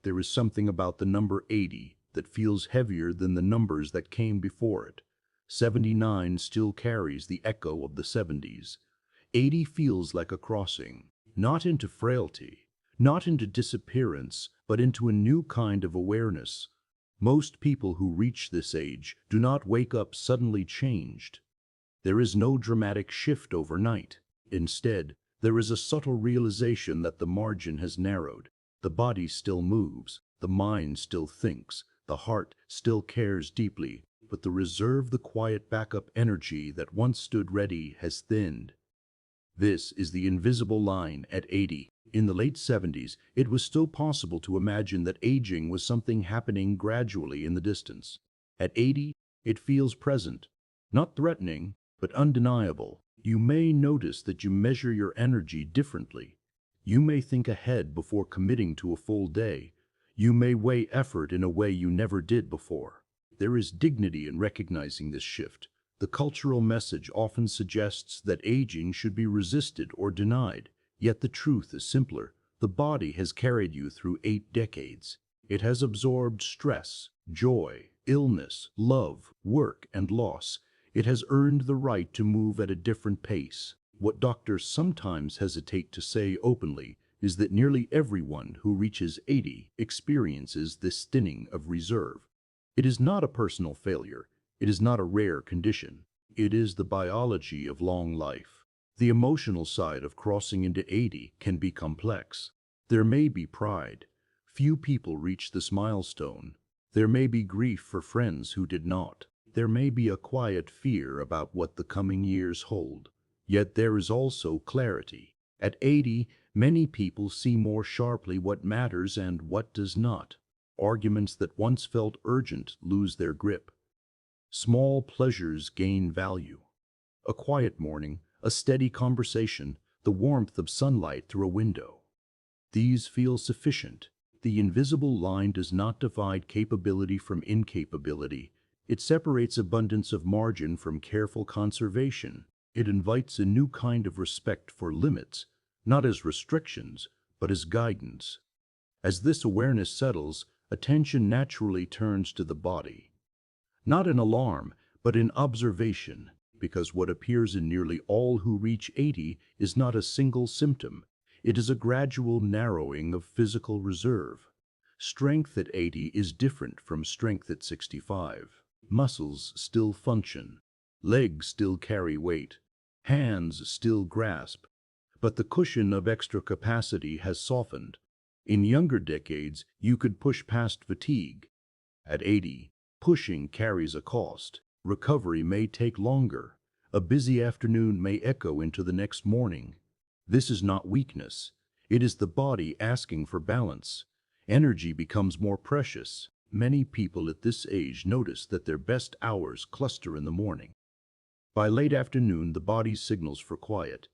There is something about the number 80 that feels heavier than the numbers that came before it. 79 still carries the echo of the 70s. 80 feels like a crossing, not into frailty, not into disappearance, but into a new kind of awareness. Most people who reach this age do not wake up suddenly changed. There is no dramatic shift overnight. Instead, there is a subtle realization that the margin has narrowed. The body still moves, the mind still thinks, the heart still cares deeply, but the reserve, the quiet backup energy that once stood ready has thinned. This is the invisible line at 80. In the late 70s, it was still possible to imagine that aging was something happening gradually in the distance. At 80, it feels present, not threatening, but undeniable. You may notice that you measure your energy differently. You may think ahead before committing to a full day. You may weigh effort in a way you never did before. There is dignity in recognizing this shift. The cultural message often suggests that aging should be resisted or denied, yet the truth is simpler. The body has carried you through 8 decades. It has absorbed stress, joy, illness, love, work, and loss. It has earned the right to move at a different pace. What doctors sometimes hesitate to say openly is that nearly everyone who reaches 80 experiences this thinning of reserve. It is not a personal failure. It is not a rare condition. It is the biology of long life. The emotional side of crossing into 80 can be complex. There may be pride. Few people reach this milestone. There may be grief for friends who did not. There may be a quiet fear about what the coming years hold. Yet there is also clarity. At 80, many people see more sharply what matters and what does not. Arguments that once felt urgent lose their grip. Small pleasures gain value. A quiet morning, a steady conversation, the warmth of sunlight through a window. These feel sufficient. The invisible line does not divide capability from incapability. It separates abundance of margin from careful conservation. It invites a new kind of respect for limits, not as restrictions, but as guidance. As this awareness settles, attention naturally turns to the body. Not in alarm, but in observation, because what appears in nearly all who reach 80 is not a single symptom. It is a gradual narrowing of physical reserve. Strength at 80 is different from strength at 65. Muscles still function. Legs still carry weight. Hands still grasp. But the cushion of extra capacity has softened. In younger decades, you could push past fatigue. At 80, pushing carries a cost. Recovery may take longer. A busy afternoon may echo into the next morning. This is not weakness. It is the body asking for balance. Energy becomes more precious. Many people at this age notice that their best hours cluster in the morning. By late afternoon, the body signals for quiet.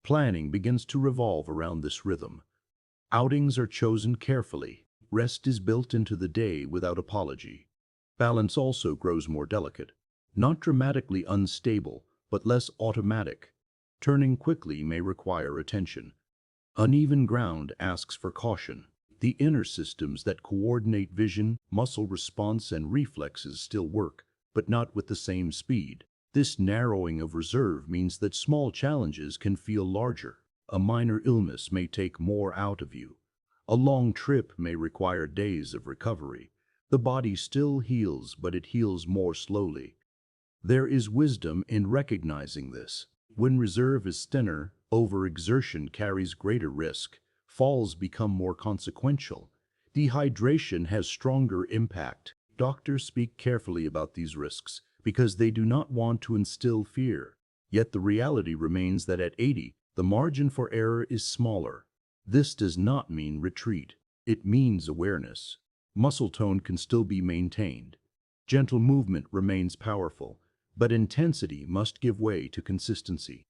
Planning begins to revolve around this rhythm. Outings are chosen carefully. Rest is built into the day without apology. Balance also grows more delicate. Not dramatically unstable, but less automatic. Turning quickly may require attention. Uneven ground asks for caution. The inner systems that coordinate vision, muscle response, and reflexes still work, but not with the same speed. This narrowing of reserve means that small challenges can feel larger. A minor illness may take more out of you. A long trip may require days of recovery. The body still heals, but it heals more slowly. There is wisdom in recognizing this. When reserve is thinner, overexertion carries greater risk. Falls become more consequential. Dehydration has stronger impact. Doctors speak carefully about these risks because they do not want to instill fear. Yet the reality remains that at 80, the margin for error is smaller. This does not mean retreat. It means awareness. Muscle tone can still be maintained. Gentle movement remains powerful, but intensity must give way to consistency.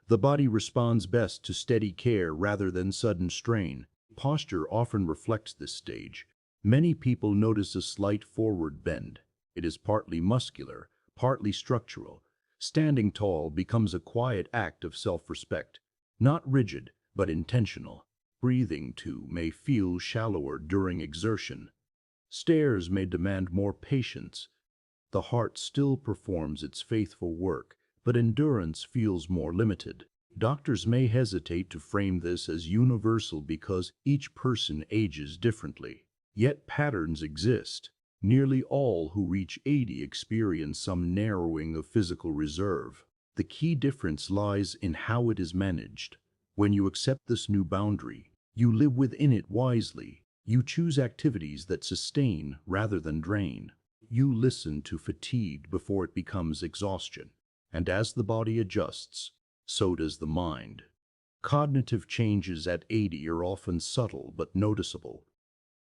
The body responds best to steady care rather than sudden strain. Posture often reflects this stage. Many people notice a slight forward bend. It is partly muscular, partly structural. Standing tall becomes a quiet act of self-respect, not rigid, but intentional. Breathing, too, may feel shallower during exertion. Stairs may demand more patience. The heart still performs its faithful work, but endurance feels more limited. Doctors may hesitate to frame this as universal because each person ages differently. Yet patterns exist. Nearly all who reach 80 experience some narrowing of physical reserve. The key difference lies in how it is managed. When you accept this new boundary, you live within it wisely. You choose activities that sustain rather than drain. You listen to fatigue before it becomes exhaustion. And as the body adjusts, so does the mind. Cognitive changes at 80 are often subtle but noticeable.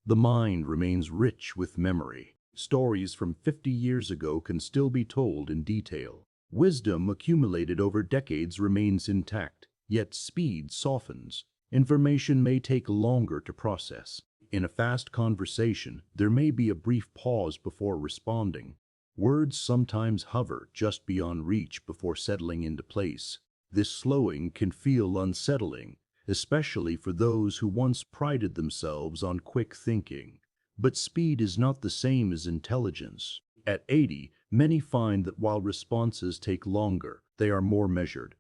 The mind remains rich with memory. Stories from 50 years ago can still be told in detail. Wisdom accumulated over decades remains intact, yet speed softens. Information may take longer to process. In a fast conversation, there may be a brief pause before responding. Words sometimes hover just beyond reach before settling into place. This slowing can feel unsettling, especially for those who once prided themselves on quick thinking. But speed is not the same as intelligence. At 80, many find that while responses take longer, they are more measured.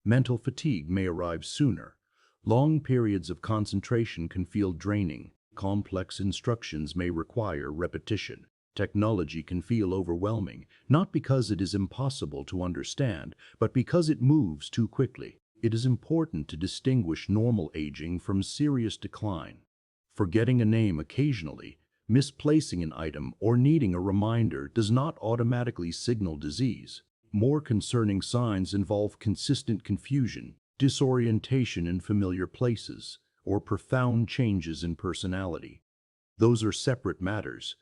Mental fatigue may arrive sooner. Long periods of concentration can feel draining. Complex instructions may require repetition. Technology can feel overwhelming, not because it is impossible to understand, but because it moves too quickly. It is important to distinguish normal aging from serious decline. Forgetting a name occasionally, misplacing an item, or needing a reminder does not automatically signal disease. More concerning signs involve consistent confusion, disorientation in familiar places, or profound changes in personality. Those are separate matters.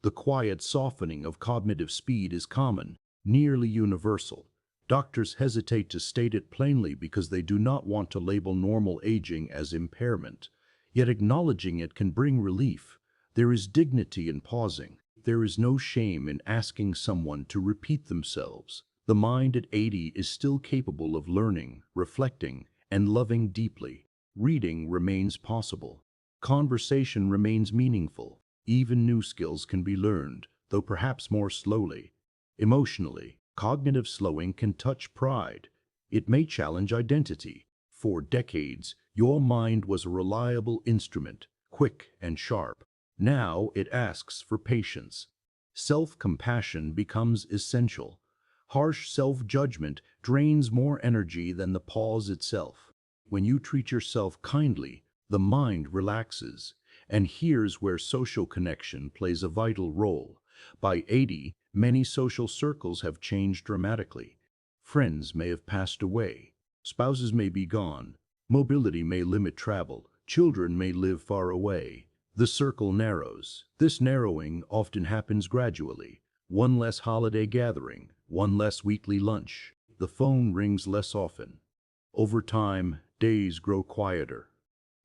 The quiet softening of cognitive speed is common, nearly universal. Doctors hesitate to state it plainly because they do not want to label normal aging as impairment. Yet acknowledging it can bring relief. There is dignity in pausing. There is no shame in asking someone to repeat themselves. The mind at 80 is still capable of learning, reflecting, and loving deeply. Reading remains possible. Conversation remains meaningful. Even new skills can be learned, though perhaps more slowly. Emotionally, cognitive slowing can touch pride. It may challenge identity. For decades, your mind was a reliable instrument, quick and sharp. Now it asks for patience. Self-compassion becomes essential. Harsh self-judgment drains more energy than the pause itself. When you treat yourself kindly, the mind relaxes. And here's where social connection plays a vital role. By 80, many social circles have changed dramatically. Friends may have passed away. Spouses may be gone. Mobility may limit travel. Children may live far away. The circle narrows. This narrowing often happens gradually. One less holiday gathering, one less weekly lunch. The phone rings less often. Over time, days grow quieter.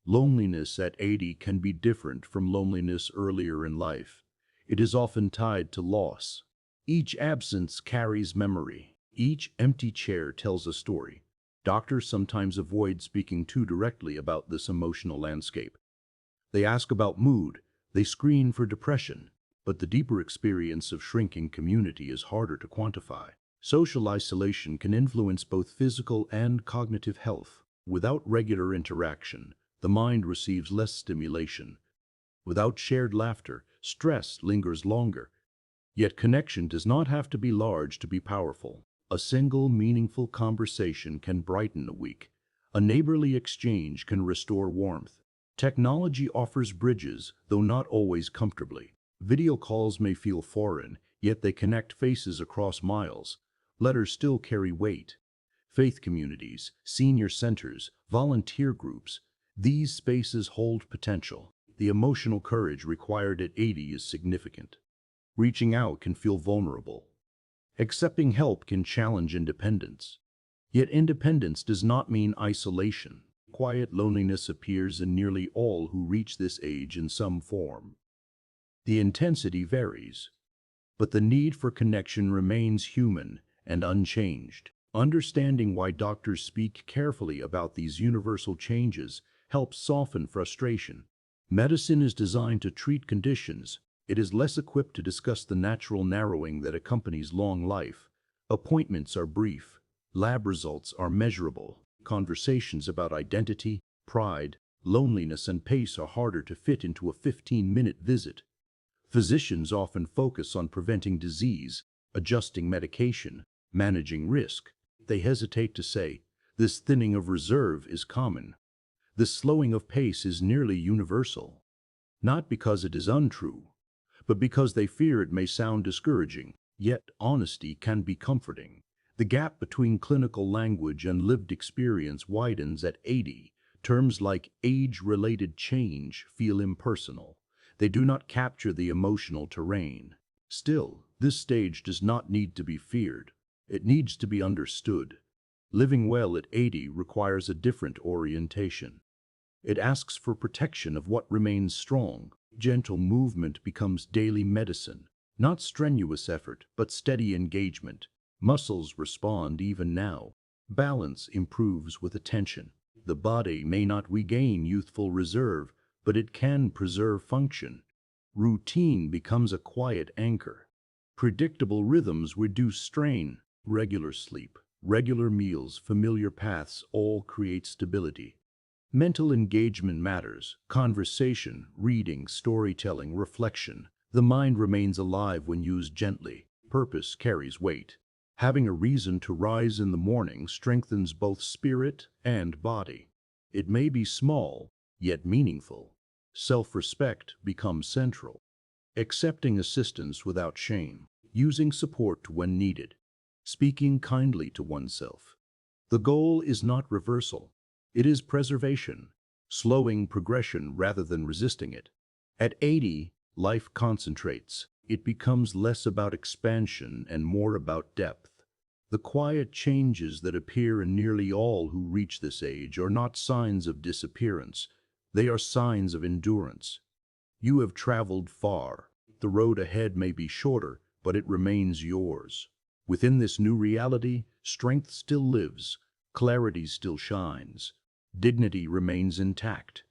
Loneliness at 80 can be different from loneliness earlier in life. It is often tied to loss. Each absence carries memory. Each empty chair tells a story. Doctors sometimes avoid speaking too directly about this emotional landscape. They ask about mood, they screen for depression, but the deeper experience of shrinking community is harder to quantify. Social isolation can influence both physical and cognitive health. Without regular interaction, the mind receives less stimulation. Without shared laughter, stress lingers longer. Yet connection does not have to be large to be powerful. A single meaningful conversation can brighten a week. A neighborly exchange can restore warmth. Technology offers bridges, though not always comfortably. Video calls may feel foreign, yet they connect faces across miles. Letters still carry weight. Faith communities, senior centers, volunteer groups, these spaces hold potential. The emotional courage required at 80 is significant. Reaching out can feel vulnerable. Accepting help can challenge independence. Yet independence does not mean isolation. Quiet loneliness appears in nearly all who reach this age in some form. The intensity varies, but the need for connection remains human and unchanged. Understanding why doctors speak carefully about these universal changes helps soften frustration. Medicine is designed to treat conditions. It is less equipped to discuss the natural narrowing that accompanies long life. Appointments are brief. Lab results are measurable. Conversations about identity, pride, loneliness, and pace are harder to fit into a 15-minute visit. Physicians often focus on preventing disease, adjusting medication, managing risk. They hesitate to say, this thinning of reserve is common. This slowing of pace is nearly universal. Not because it is untrue, but because they fear it may sound discouraging. Yet honesty can be comforting. The gap between clinical language and lived experience widens at 80. Terms like age-related change feel impersonal. They do not capture the emotional terrain. Still, this stage does not need to be feared. It needs to be understood. Living well at 80 requires a different orientation. It asks for protection of what remains strong. Gentle movement becomes daily medicine. Not strenuous effort, but steady engagement. Muscles respond even now. Balance improves with attention. The body may not regain youthful reserve, but it can preserve function. Routine becomes a quiet anchor. Predictable rhythms reduce strain. Regular sleep, regular meals, familiar paths all create stability. Mental engagement matters. Conversation, reading, storytelling, reflection. The mind remains alive when used gently. Purpose carries weight. Having a reason to rise in the morning strengthens both spirit and body. It may be small, yet meaningful. Self-respect becomes central. Accepting assistance without shame. Using support when needed. Speaking kindly to oneself. The goal is not reversal. It is preservation, slowing progression rather than resisting it. At 80, life concentrates. It becomes less about expansion and more about depth. The quiet changes that appear in nearly all who reach this age are not signs of disappearance. They are signs of endurance. You have traveled far. The road ahead may be shorter, but it remains yours. Within this new reality, strength still lives, clarity still shines, dignity remains intact.